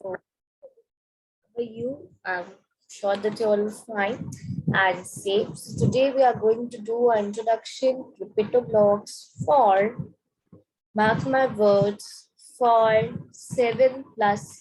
So, for you, I'm sure that you're all fine and safe. So, today we are going to do an introduction to PictoBlocks for, mark my words, for 7+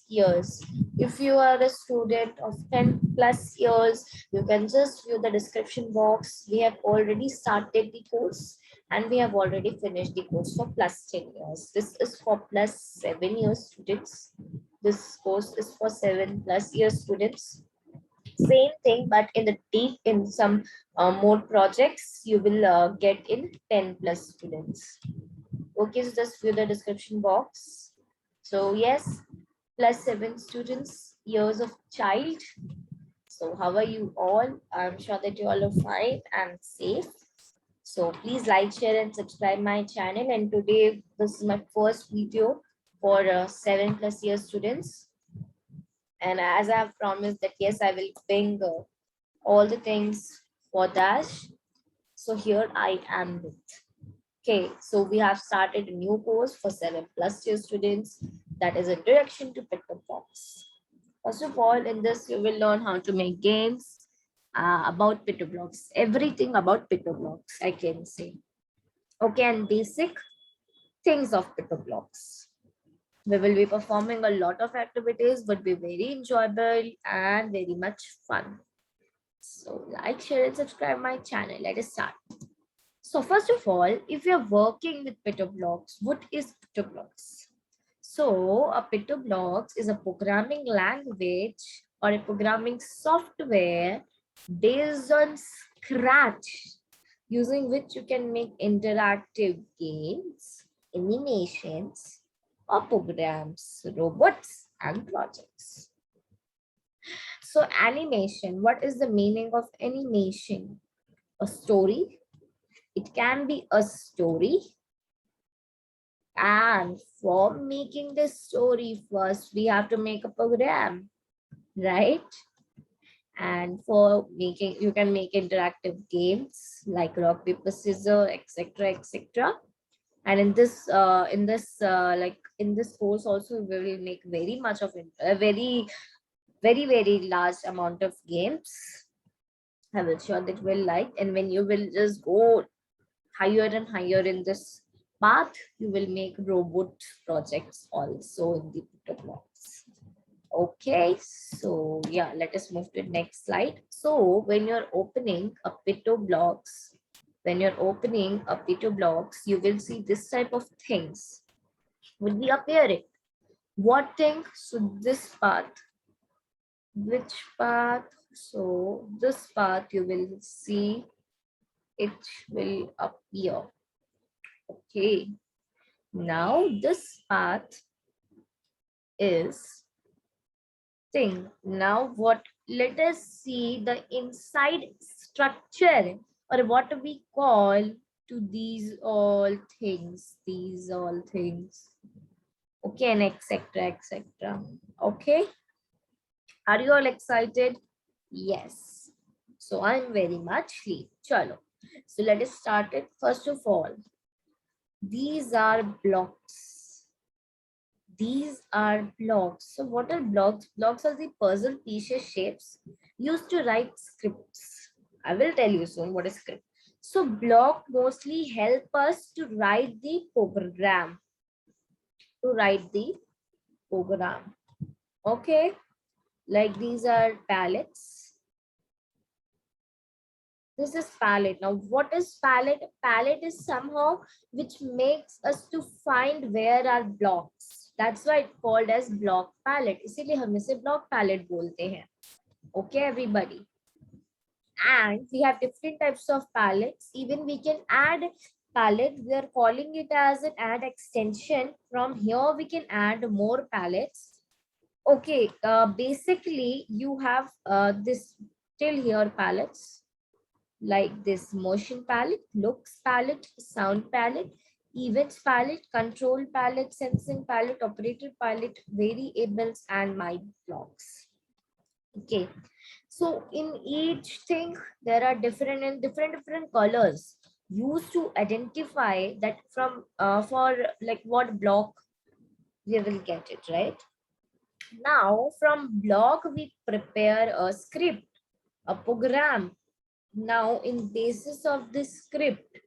years. If you are a student of 10+ years, you can just view the description box. We have already started the course and we have already finished the course for +10 years. This is for +7 years students. This course is for 7+ years students. Same thing, but in the deep, in some more projects, you will get in 10+ students. Okay, so just view the description box. So yes, +7 students, years of child. So how are you all? I'm sure that you all are fine and safe. So please like, share and subscribe my channel. And today, this is my first video for 7+ year students. And as I have promised that yes, I will bring all the things for Dash. So here I am with. Okay, so we have started a new course for 7+ year students. That is Introduction to PictoBlocks. First of all, in this you will learn how to make games about PictoBlocks. Everything about PictoBlocks, I can say. Okay, and basic things of PictoBlocks. We will be performing a lot of activities, would be very enjoyable and very much fun. So like, share and subscribe my channel. Let us start. So first of all, if you're working with PictoBlocks, what is PictoBlocks? So a PictoBlocks is a programming language or a programming software based on Scratch, using which you can make interactive games, animations, or programs, robots, and projects. So animation, what is the meaning of animation? A story. It can be a story. And for making this story, first we have to make a program, right? And for making, you can make interactive games like rock, paper, scissors, etc., etc. And in this like in this course also, we will make very much of it, a very large amount of games. I will sure that you will like, and when you will just go higher and higher in this path, you will make robot projects also in the PictoBlocks. Okay, so yeah, let us move to the next slide. So when you're opening a PictoBlocks, you will see this type of things will be appearing. What thing? So this path. Which path? So this path you will see it will appear. Okay. Now this path is thing. Now what? Let us see the inside structure, or what we call to these all things. These all things. Okay, and etc. etc. Okay. Are you all excited? Yes. So I'm very much sleep. Chalo. So let us start it. First of all, these are blocks. These are blocks. So what are blocks? Blocks are the puzzle pieces shapes used to write scripts. I will tell you soon what is script. So block mostly help us to write the program. Okay. Like these are palettes. This is palette. Now, what is palette? Palette is somehow which makes us to find where are blocks. That's why it's called as block palette. इसीलिए हम इसे block palette बोलते हैं. Okay, everybody. And we have different types of palettes. Even we can add palette. We are calling it as an add extension. From here, we can add more palettes. Okay, basically, you have this till here palettes, like this motion palette, looks palette, sound palette, events palette, control palette, sensing palette, operator palette, variables, and my blocks. Okay, so in each thing there are different and different colors used to identify that from for like what block we will get it, right? Now from block we prepare a script, a program. Now in basis of this script,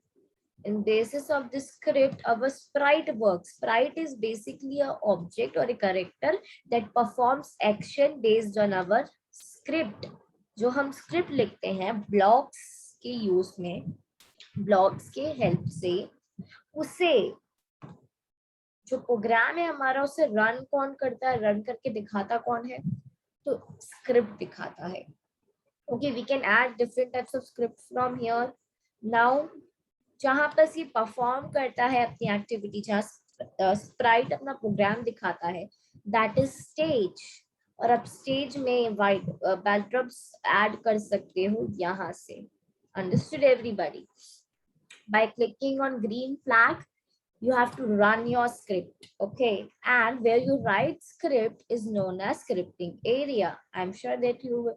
our sprite works. Sprite is basically a object or a character that performs action based on our script. जो हम script लिखते हैं blocks के use में, blocks के help से, उसे जो प्रोग्राम है हमारा उसे रन कौन करता है, रन करके दिखाता कौन है, तो स्क्रिप्ट दिखाता है. Okay, we can add different types of script from here. Now जहां पर ये परफॉर्म करता है अपनी एक्टिविटी, जहाँ स्प्राइट अपना प्रोग्राम दिखाता है, दैट इज स्टेज. और अब स्टेज में वाइट बैकड्रॉप्स ऐड कर सकते हो यहाँ से. Understood everybody? by clicking on green flag you have to run your script. Okay, and where you write script is known as scripting area. I'm sure that you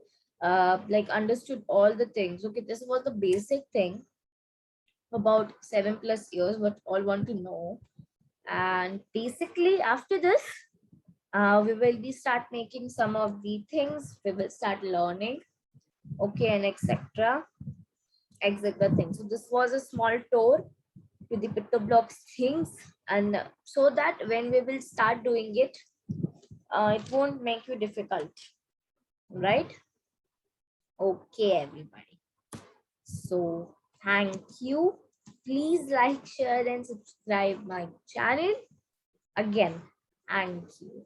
like understood all the things. Okay, this was the basic thing about 7+ years what all want to know. And basically after this we will be start making some of the things, we will start learning. Okay, and etc things. So this was a small tour to the PictoBlocks things, and so that when we will start doing it, it won't make you difficult, right? Okay, everybody. So thank you. Please like, share, and subscribe my channel. Again, thank you.